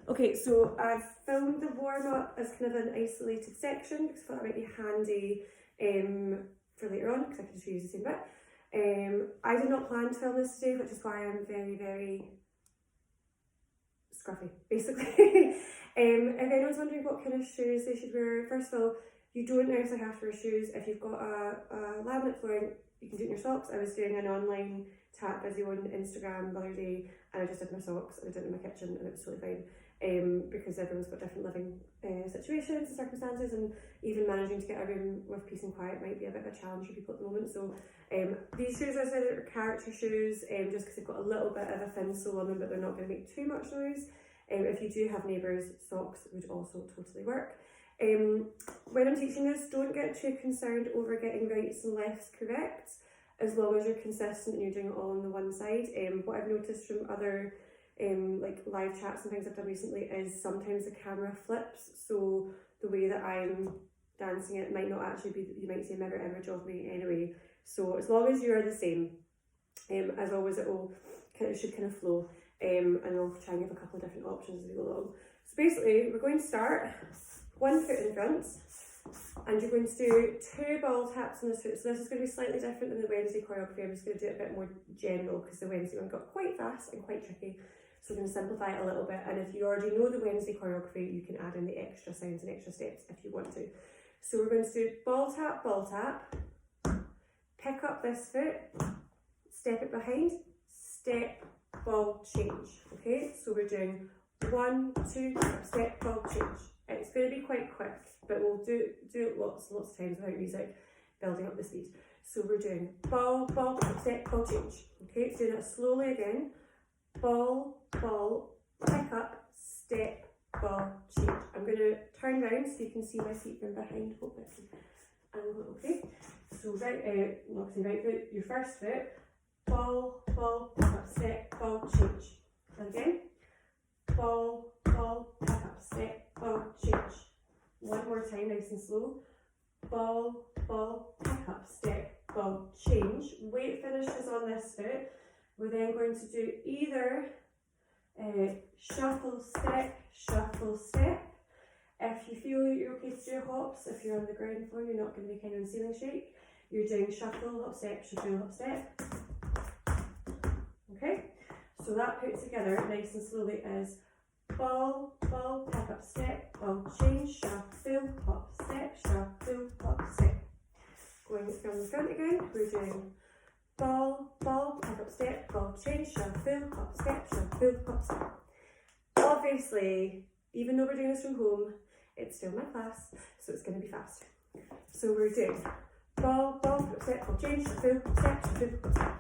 Okay, so I've filmed the warm-up as kind of an isolated section because I thought it might be handy for later on because I can just reuse the same bit. I did not plan to film this today, which is why I'm very, very scruffy, basically. If anyone's wondering what kind of shoes they should wear, first of all, you don't necessarily have to wear shoes. If you've got a laminate flooring, you can do it in your socks. I was doing an online tap video on Instagram the other day and I just did my socks and I did it in my kitchen and it was totally fine. Because everyone's got different living situations and circumstances, and even managing to get a room with peace and quiet might be a bit of a challenge for people at the moment. So these shoes I said are character shoes, just because they've got a little bit of a thin sole on them, but they're not going to make too much noise. If you do have neighbours, socks would also totally work. When I'm teaching this, don't get too concerned over getting rights and lefts correct, as long as you're consistent and you're doing it all on the one side. What I've noticed from other like live chats and things I've done recently is sometimes the camera flips, so the way that I'm dancing it might not actually be, you might see a mirror image of me anyway. So as long as you are the same, as always it should kind of flow, and I'll try and give a couple of different options as we go along. So basically we're going to start one foot in front and you're going to do 2 ball taps on this foot. So this is going to be slightly different than the Wednesday choreography. I'm just going to do it a bit more general because the Wednesday one got quite fast and quite tricky. So we're going to simplify it a little bit, and if you already know the Wednesday choreography, you can add in the extra sounds and extra steps if you want to. So we're going to do ball tap, pick up this foot, step it behind, step, ball, change. Okay, so we're doing 1, 2, step, ball, change. It's going to be quite quick, but we'll do it lots and lots of times without music, building up the speed. So we're doing ball, step, ball, change. Okay, so doing it slowly again. Ball, pick up, step, ball, change. I'm going to turn round so you can see my feet from behind. Hope I can angle it okay. So right foot, your first foot, ball, pick up, step, ball, change. And again, ball, pick up, step, ball, change. One more time, nice and slow. Ball, pick up, step, ball, change. Weight finishes on this foot. We're then going to do either shuffle, step. If you feel you're okay to do hops, if you're on the ground floor, you're not going to be kind of in ceiling shake. You're doing shuffle, hop, step, shuffle, hop, step. Okay, so that put together nice and slowly is ball, pick up, step, ball, change, shuffle, hop, step, shuffle, hop, step. Going from the front again, we're doing ball, pick up, step, ball, change, shuffle, hop, step, shuffle, hop, step. Obviously, even though we're doing this from home, it's still my class, so it's going to be fast. So we're doing ball, pick up, step, ball, change, shuffle, step, shuffle, hop, step.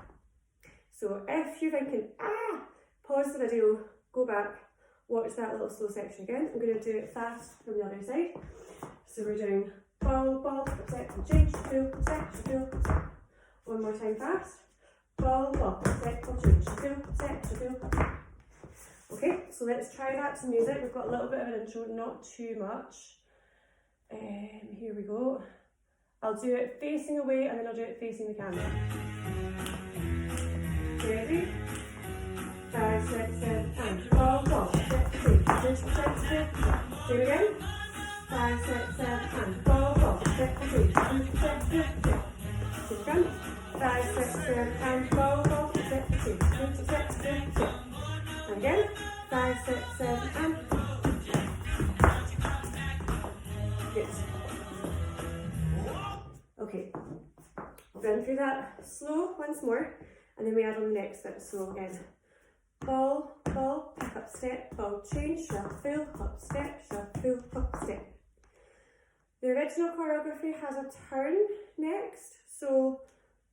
So if you're thinking, pause the video, go back, watch that little slow section again. I'm going to do it fast from the other side. So we're doing ball, pick up, step, ball, change, shuffle, step, shuffle, step. One more time fast. Ball, step, ball, change, shuffle, step, shuffle. Okay, so let's try that to music. We've got a little bit of an intro, not too much. Here we go. I'll do it facing away and then I'll do it facing the camera. Ready? 5, 6, 7, and ball, step, change, step. Do it again. 5, 6, 7, and ball, step, change, step. Front, 5, 6, 7, and ball, step, step. And again, 5, 6, 7, and yes. Okay, run through that slow once more, and then we add on the next bit. So again, ball, pick up, step, ball, change, shuffle, hop, step, shuffle, hop, step. The original choreography has a turn next, so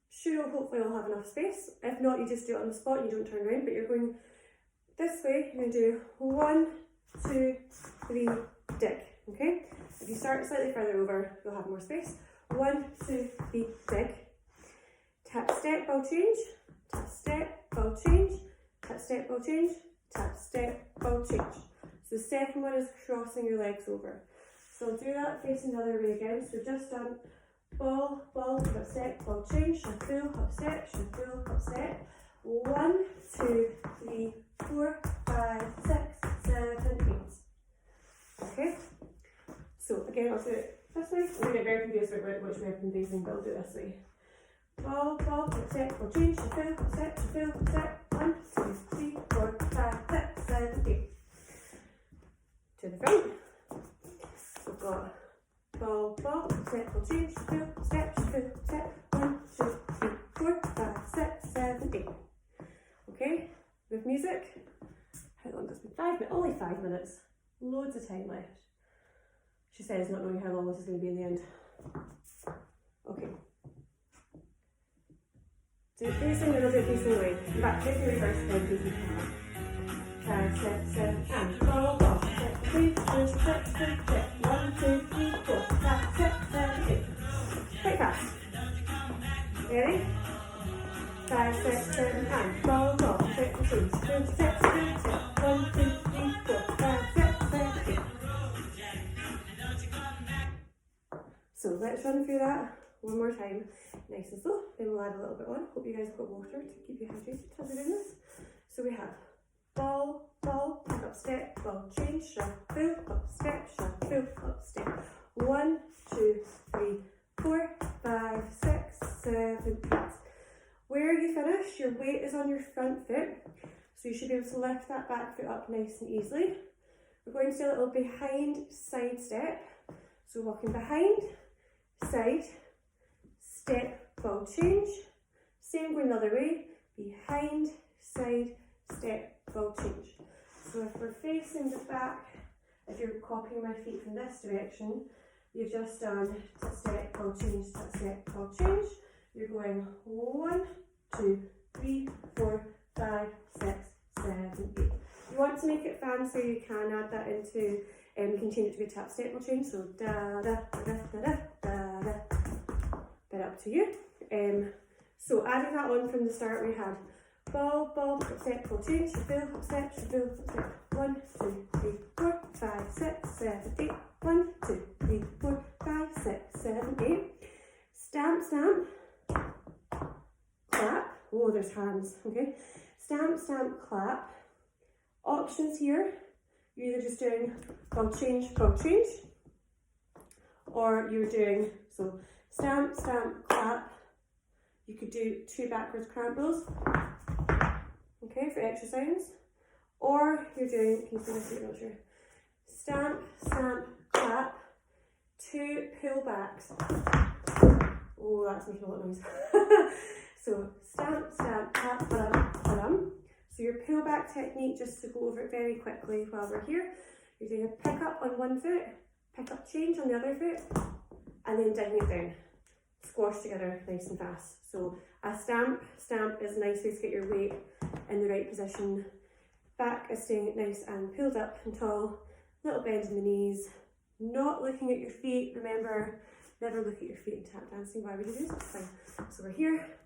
sure, hopefully I'll have enough space. If not, you just do it on the spot and you don't turn around, but you're going this way. You're going to do 1, 2, 3, dig. Okay? If you start slightly further over, you'll have more space. 1, 2, 3, dig. Tap, step, ball, change. Tap, step, ball, change. Tap, step, ball, change. Tap, step, ball, change. So the second one is crossing your legs over. So I'll do that facing the other way again. So we've just done ball, pick up, step, ball, change, shuffle, hop, step, shuffle, hop, step. 1, 2, 3, 4, 5, 6, 7, 8. Okay, I'll do it this way. I'm going to get very confused about which way I've been facing, but I'll do it this way. Ball, ball, step, ball change, shuffle, step, shuffle, step. 1, 2, 3, 4, 5, 6, 7, 8. To the front. We've got ball, ball, step, ball change, shuffle, step, shuffle, step. 1, 2, 3, 4, 5, 6, 7, 8. Okay, with music. How long does it be? 5 minutes, only 5 minutes. Loads of time left. She says, not knowing how long this is going to be in the end. Okay. Do it facing middle, do it facing away. Back, take the reverse, then facing camera. 5, 6, 7, and ball, ball. Step, 3, 2, step, step, step. 1, 2, 3, 4, 5, 6, 7, 8. Quite fast. Ready? 5, 6, 7, and ball, ball. Step, 2, step, step, step. 1, 2, 3, 4, 5, 6, 7, 8. So let's run through that one more time, nice and slow. Then we'll add a little bit on. Hope you guys have got water to keep you hydrated as we're doing this. So we have ball, ball, pick up, step, ball, change, shuffle, up, step, shuffle, up, step. 1, 2, 3, 4, 5, 6, 7, 8. Where you finish, your weight is on your front foot, so you should be able to lift that back foot up nice and easily. We're going to do a little behind side step. So walking behind, side, step, ball change. Same going the other way, behind, side, step, ball change. So if we're facing the back, if you're copying my feet from this direction, you've just done tap, step, ball change, tap, step, ball change. You're going 1, 2, 3, 4, 5, 6, 7, 8. If you want to make it fancy, you can add that into, you can change it to be a tap, step, ball change. So da da da da da da da. Bit up to you. So adding that on from the start, we had ball, ball, step, ball change, shuffle, step, shuffle, step. 1, 2, 3, 4, 5, 6, 7, 8. 1, 2, 3, 4, 5, 6, 7, 8. Stamp, stamp, clap. Oh, there's hands. Okay. Stamp, stamp, clap. Options here. You're either just doing ball change, or you're doing so stamp, stamp, clap. You could do 2 backwards crambles. Okay, for extra sounds. Or you're doing, can you see this here? Not sure. Stamp, stamp, clap. 2 pull backs. Oh, that's making a lot of noise. So stamp, stamp, clap, ba-dum, ba-dum. So your pull back technique, just to go over it very quickly while we're here, you're doing a pick up on one foot, pick up change on the other foot, and then digging it down. Squash together nice and fast. So a stamp is a nice way to get your weight in the right position. Back is staying nice and pulled up and tall, little bend in the knees, not looking at your feet. Remember, never look at your feet in tap dancing. Why would you do this? Fine. So we're here,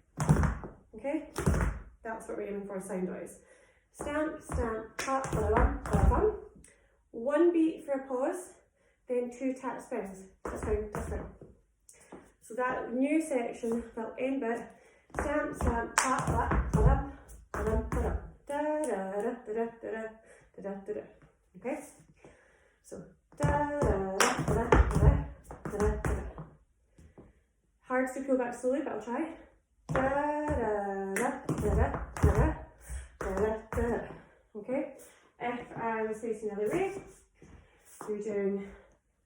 okay? That's what we're aiming for sound-wise. Stamp, stamp, clap, ba-da-bum, ba-da-bum. 1 beat for a pause, then 2 tap spins. That's fine, that's fine. So that new section, that end bit, stamp, stamp, clap, clap, ba-dum, ba-dum, ba-dum. Da-da-da-da-da-da-da-da-da-da. Okay? So, da-da-da-da-da-da-da-da-da. Hard to pull back slowly, but I'll try. Da-da-da-da-da-da-da-da-da. Okay? If I was facing the other way, you're doing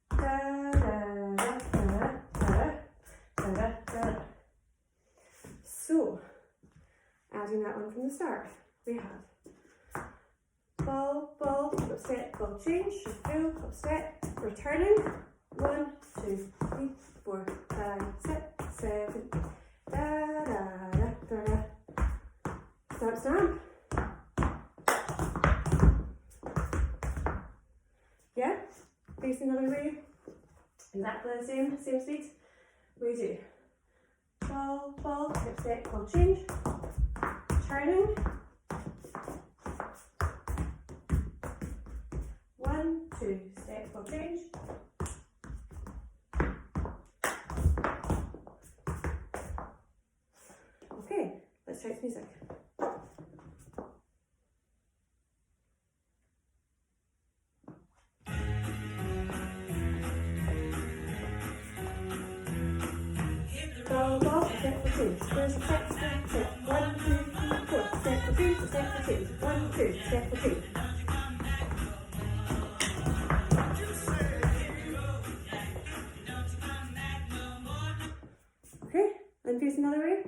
da-da-da-da-da-da-da-da. So, adding that one from the start, we have ball, ball, up step, ball change, shuffle, up step, returning. 1, 2, 3, 4, 5, 6, 7, 8. Da da da da da. Stamp, stamp. Yeah, facing the other way. Exactly the same speed. We do ball, ball, up step, ball change, turning. 1, 2, step, ball change. Okay, let's try some music. ball, ball, step for change. First step, step, step. 1, 2, 3, 4. Step for change, step for change. 1, 2, step for change. Okay, and face another way.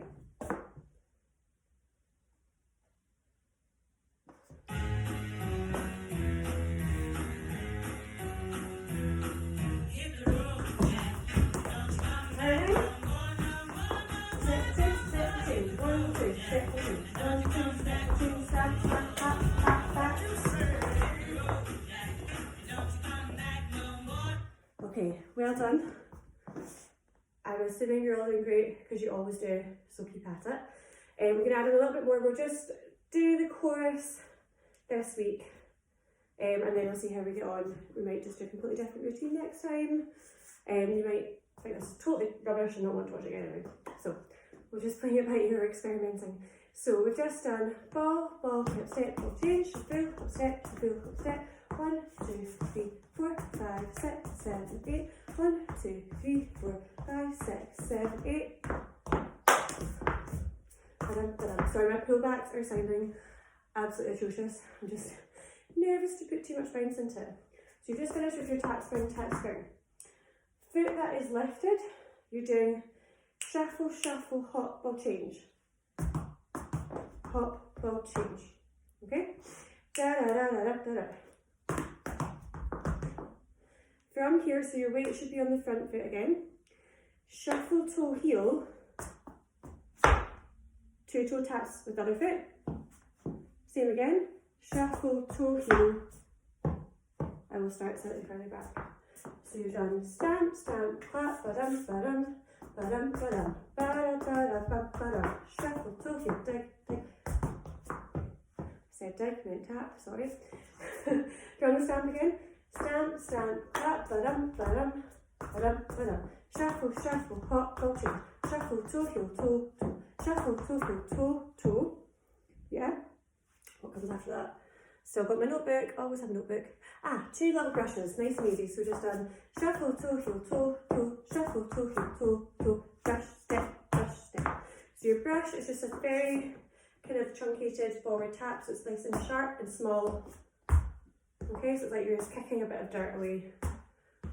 Okay, well done. I'm assuming you're all doing great because you always do, so keep at it. We're going to add in a little bit more. We'll just do the chorus this week and then we'll see how we get on. We might just do a completely different routine next time. You might think this is totally rubbish and not want to watch it again anyway. So we'll just play it by ear, experimenting. So we've just done ball, ball, hip, step, ball, change, shuffle, hop, step, shuffle, hop, step. 1, 2, 3, 4, 5, 6, 7, 8. 1, 2, 3, 4, 5, 6, 7, 8. Sorry, my pullbacks are sounding absolutely atrocious. I'm just nervous to put too much bounce into it. So you've just finished with your tap spring, tap spring. Foot that is lifted, you're doing shuffle, shuffle, hop, ball, change. Hop, ball, change. Okay? Da da da da da da da. From here, so your weight should be on the front foot again. Shuffle, toe, heel. 2 toe taps with the other foot. Same again. Shuffle, toe, heel. I will start slightly further back. So you've done stamp, stamp, clap, ba-dum, ba-dum, ba-dum, ba-dum, ba-da, ba-da, ba-ba-dum. Shuffle, toe, heel, dig, dig. Said dig, meant tap, sorry. Drum the stamp again. Stamp, stamp, clap, ba-dum, ba-dum, ba-dum, ba-dum. Shuffle, shuffle, hop, ball, change. Shuffle, toe, heel, toe, toe. Shuffle, toe, heel, toe, toe. Yeah? What comes after that? Still got my notebook, always have a notebook. 2 little brushes, nice and easy. So just done shuffle, toe, heel, toe, toe. Shuffle, toe, heel, toe, toe. Brush, step, brush, step. So your brush is just a very kind of truncated forward tap, so it's nice and sharp and small. Okay, so it's like you're just kicking a bit of dirt away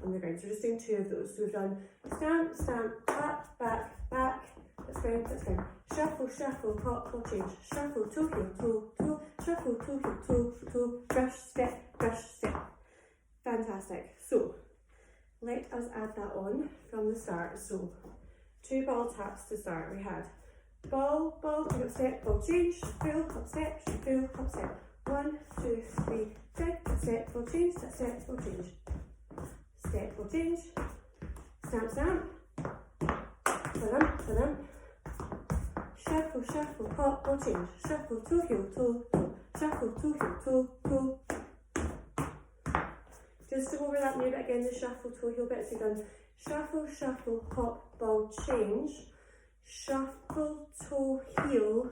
on the ground. So we're just doing 2 of those. So we've done stamp, stamp, clap, back, back. That's fine, that's fine. Shuffle, shuffle, hop, ball, change. Shuffle, toe, heel, toe, toe. Shuffle, toe, heel, toe, toe. Brush, step, brush, step. Fantastic. So let us add that on from the start. So 2 ball taps to start. We had ball, ball, hop, step, ball, change. Shuffle, hop, step, shuffle, hop, step. 1, 2, 3, step, ball, change, step, ball, change. Step, ball, change. Stamp, stamp. Ba-dum, ba-dum. Shuffle, shuffle, hop, ball, change. Shuffle, toe, heel, toe, toe. Shuffle, toe, heel, toe, toe. Just to go over that new bit again, the shuffle, toe, heel bit. So you've done shuffle, shuffle, hop, ball, change. Shuffle, toe, heel,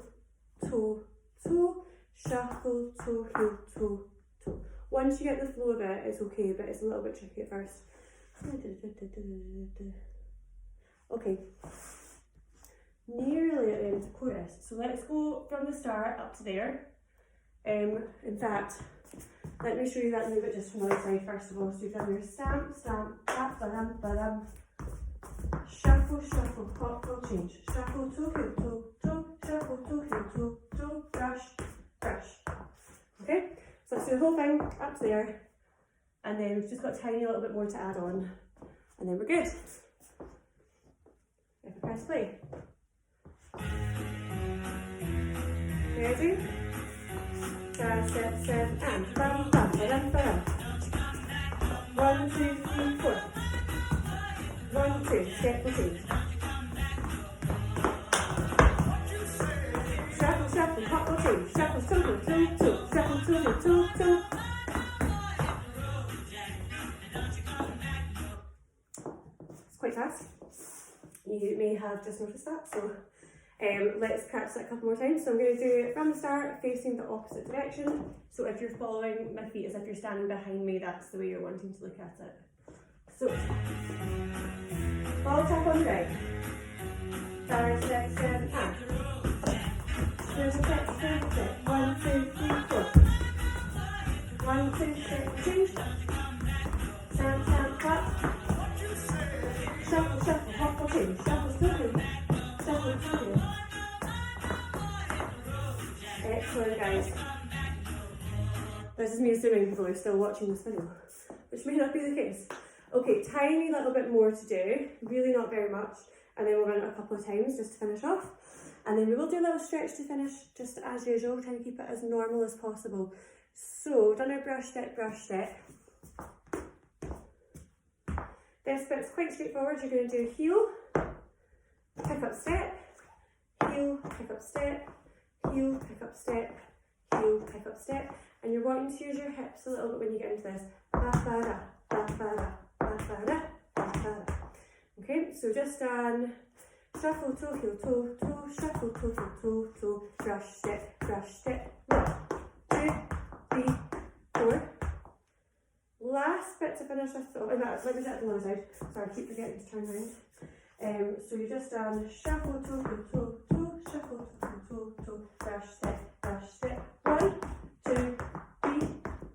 toe, toe. Shuffle, toe, heel, toe, toe. Once you get the flow of it, it's okay, but it's a little bit tricky at first. Okay, nearly at the end of the chorus. So let's go from the start up to there. In fact, let me show you that new bit just from the other side first of all. So you've done your stamp, stamp, tap, ba-dum, ba-dum. Shuffle, shuffle, hop, ball, change. Shuffle, toe, heel, toe, toe. Shuffle, toe, heel, toe, toe. Brush, brush. Okay, so let's do the whole thing up to there. And then we've just got a tiny little bit more to add on. And then we're good. If I press play. Ready? 5, 6, 7, and bam, bam, bam, bam. 1, 2, 3, 4. 1, 2, step for change. Shuffle, shuffle, hop, ball, change. Shuffle, shuffle, two, two. Shuffle, two, two, two. It's quite fast. You may have just noticed that, so let's practice it a couple more times. So I'm going to do it from the start, facing the opposite direction. So if you're following my feet as if you're standing behind me, that's the way you're wanting to look at it. So, ball tap on the right, 5, 6, 7, and. Swivel, step, swivel, step. 1, 2, 3, 4. 1, 2, step, change. Stand, stand, clap. Shuffle, shuffle, hop, hop, change. Shuffle, shuffle. Shuffle, shuffle. Excellent, guys. This is me assuming people are still watching this video, which may not be the case. Okay, tiny little bit more to do, really not very much, and then we'll run it a couple of times just to finish off. And then we will do a little stretch to finish, just as usual, trying to keep it as normal as possible. So, done our brush step, brush step. This bit's quite straightforward. You're going to do heel, pick up step, heel, pick up step, heel, pick up step, heel, pick up step. And you're wanting to use your hips a little bit when you get into this. Ba-ba-da, ba-ba-da, ba-ba-da, ba-ba-da. Okay, so just done shuffle, toe, heel, toe, toe, shuffle, toe, heel, toe, toe, brush, step, 1, 2, 3, 4. Last bit to finish with, oh, let me do it at the other side. Sorry, I keep forgetting to turn around. So you just done shuffle, toe, heel, toe, toe, shuffle, toe, heel, toe, toe, brush, step, 1, 2, 3,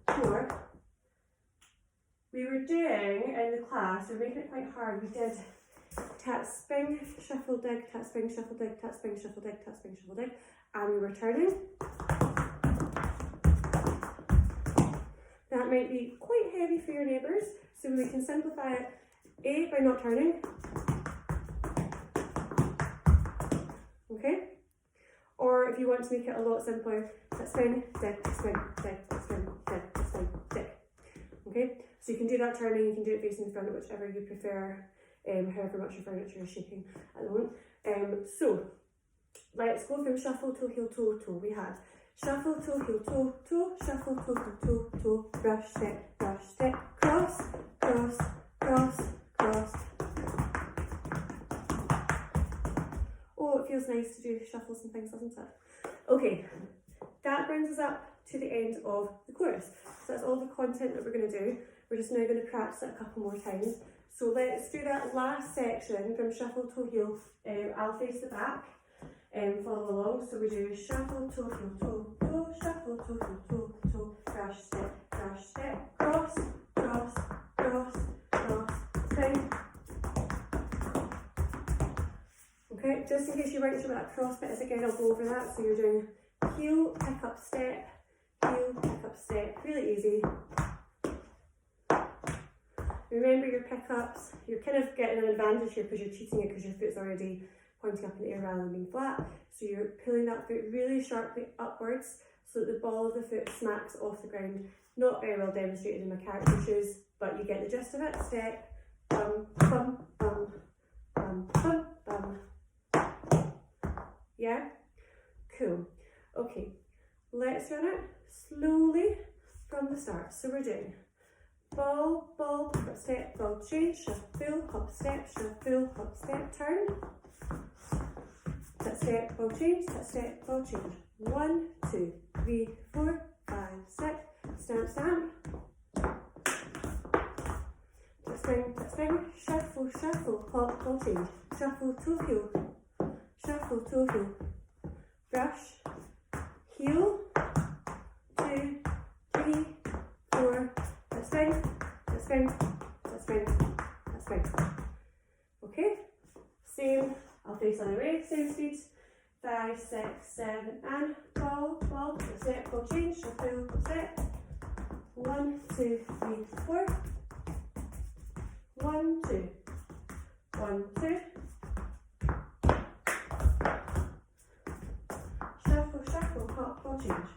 4. We were doing in the class, we're making it quite hard. We did tap, spin, shuffle, dig, tap, spin, shuffle, dig, tap, spin, shuffle, dig, tap, spin, shuffle, dig, and we were turning. That might be quite heavy for your neighbours, so we can simplify it, A, by not turning. Okay? Or if you want to make it a lot simpler, tap, spin, dig, tap, spin, dig, tap, spin, dig, tap, spin, dig. Okay? So you can do that turning, you can do it facing the front, whichever you prefer, however much your furniture is shaking at the moment. So, let's go from shuffle, toe, heel, toe, toe. We had shuffle, toe, heel, toe, toe, shuffle, toe, heel, toe, toe, brush, step, cross, cross, cross, cross. Oh, it feels nice to do shuffles and things, doesn't it? Okay, that brings us up to the end of the chorus. So that's all the content that we're going to do. We're just now going to practice it a couple more times. So let's do that last section from shuffle, toe, heel. I'll face the back and follow along. So we do shuffle, toe, heel, toe, toe, shuffle, toe, heel, toe, toe, brush, step, cross, cross, cross, cross, spin. Okay, just in case you weren't sure what that cross bit is again, I'll go over that. So you're doing heel, pick up, step, heel, pick up, step, really easy. Remember your pickups, you're kind of getting an advantage here because you're cheating it because your foot's already pointing up in the air rather than being flat. So you're pulling that foot really sharply upwards so that the ball of the foot smacks off the ground. Not very well demonstrated in my character shoes, but you get the gist of it. Step, bum, bum, bum, bum, bum, bum. Yeah? Cool. Okay, let's run it slowly from the start. So we're doing ball, ball, pick up, step, ball, change, shuffle, hop, step, turn. Tap, step, ball, change, tap, step, ball, change. 1, 2, 3, 4, 5, 6. Stamp, stamp. Tap, spin, shuffle, shuffle, hop, ball, change. Shuffle, toe, heel. Shuffle, toe, heel. Brush, heel. 2, 3, 4. Spin, spin, spin, spin. Okay, same, I'll face on the way, same speed. 5, 6, 7, and ball, ball, step, ball, change, shuffle, step. 1, 2, 3, 4. 1, 2. 1, 2. Shuffle, shuffle, hop, ball, change.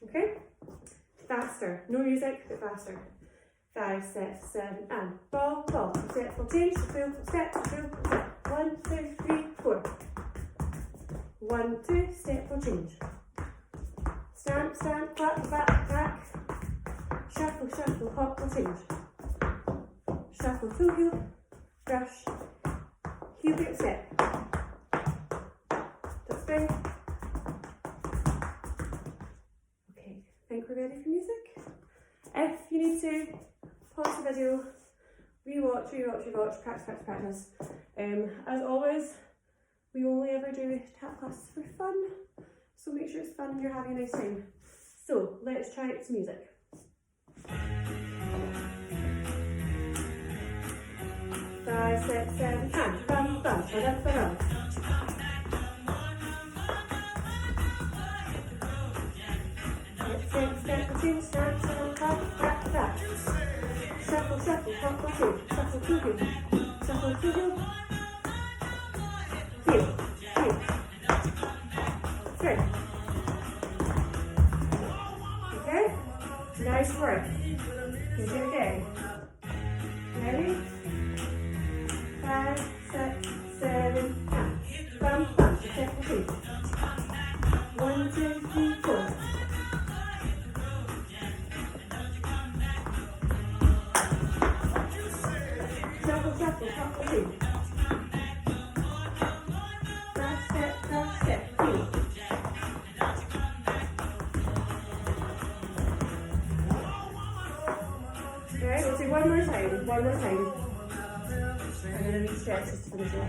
Okay, faster, no music, but faster. 5, 6, 7, and ball, ball, step, ball, change, step, step. 1, 2, 3, 4. 1, 2, step, ball, change. Stamp, stamp, clap, clap, clap. Shuffle, shuffle, hop, ball, change. Shuffle, toe, heel, brush, heel, pick, step. Tap, spin, to pause the video, rewatch, practice. As always, we only ever do tap classes for fun, so make sure it's fun and you're having a nice time. So let's try some music. 5, 6, 7, and bum bum, ba-dum. 6, 7, 2, snap, snap, tap. Shuffle, hop, 2, shuffle, 2, shuffle, 2, heel, 3. Okay, nice work. You do it again. Ready? 5, 6, 7, and bum, shuffle, 2. 1, 2, 3, 4. Shuffle, 2. Cross step, 2. Alright, we'll do one more time. And then we stretch just to finish it off.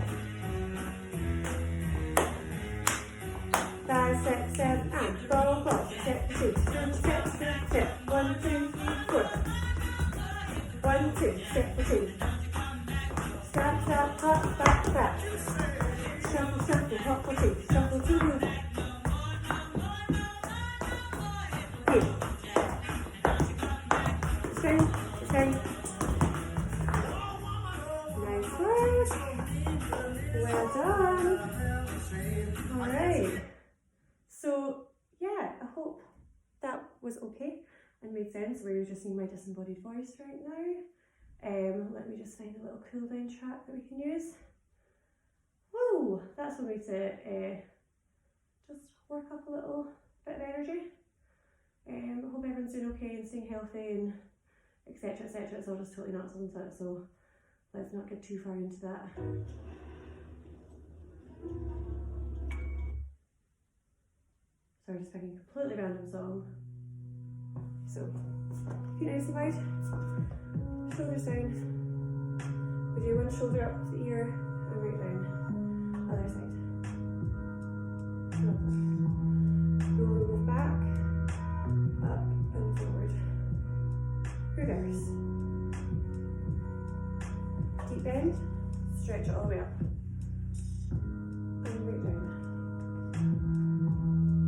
5, 6, 7, and ball, step, 2, step, 1, 2, 3, 4. 1, 2, step, 2. Stop, hop, back. Shuffle, hop, 2, shuffle, 2, heel. Spin. Nice work. Well done. Alright. So, yeah, I hope that was okay and made sense where you're just seeing my disembodied voice right now. Let me just find a little cool down track that we can use. Whoa, that's a way to just work up a little bit of energy. I hope everyone's doing okay and staying healthy and etc. It's all just totally nuts, isn't it? So let's not get too far into that. Sorry, just picking a completely random song. So, feet nice and wide. Shoulders down. We do one shoulder up to the ear and right down. Other side. Lovely. Roll the both back, up and forward. Reverse. Deep bend. Stretch it all the way up. And right down.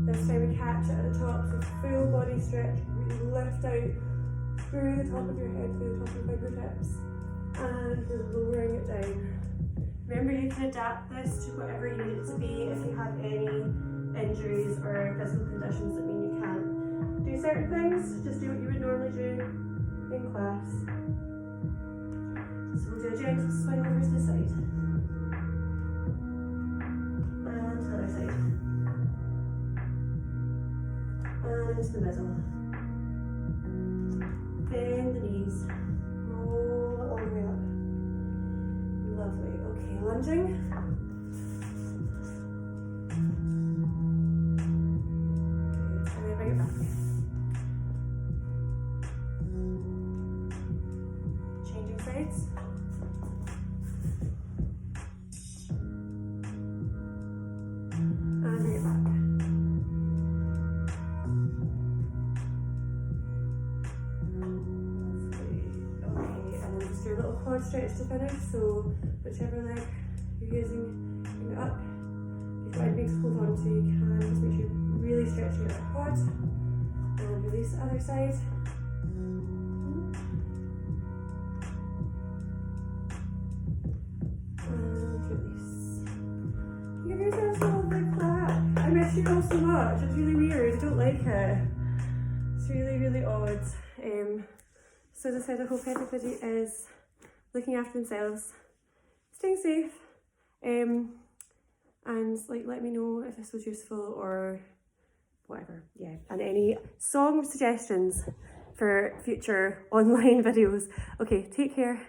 This time we catch it at the top, so full body stretch. Really lift out through the top of your head, through the top of your fingertips, and we're lowering it down. Remember, you can adapt this to whatever you need it to be if you have any injuries or physical conditions that mean you can't do certain things. Just do what you would normally do in class. So we'll do a gentle swing over to the side. And to the other side. And to the middle. Bend the knees, roll it all the way up. Lovely. Okay, lunging. Good, and then bring it back. Changing sides. And bring it back. Your little quad stretch to finish, so whichever leg you're using, bring it up. If you've got anything to hold on to, you can just make sure you're really stretching out that quad. And release the other side. And release. Give yourself a little big clap. I miss you all so much. It's really weird. I don't like it. It's really odd. So as I said, I hope everybody is looking after themselves, staying safe, and let me know if this was useful or whatever. Yeah, and any song suggestions for future online videos. Okay, take care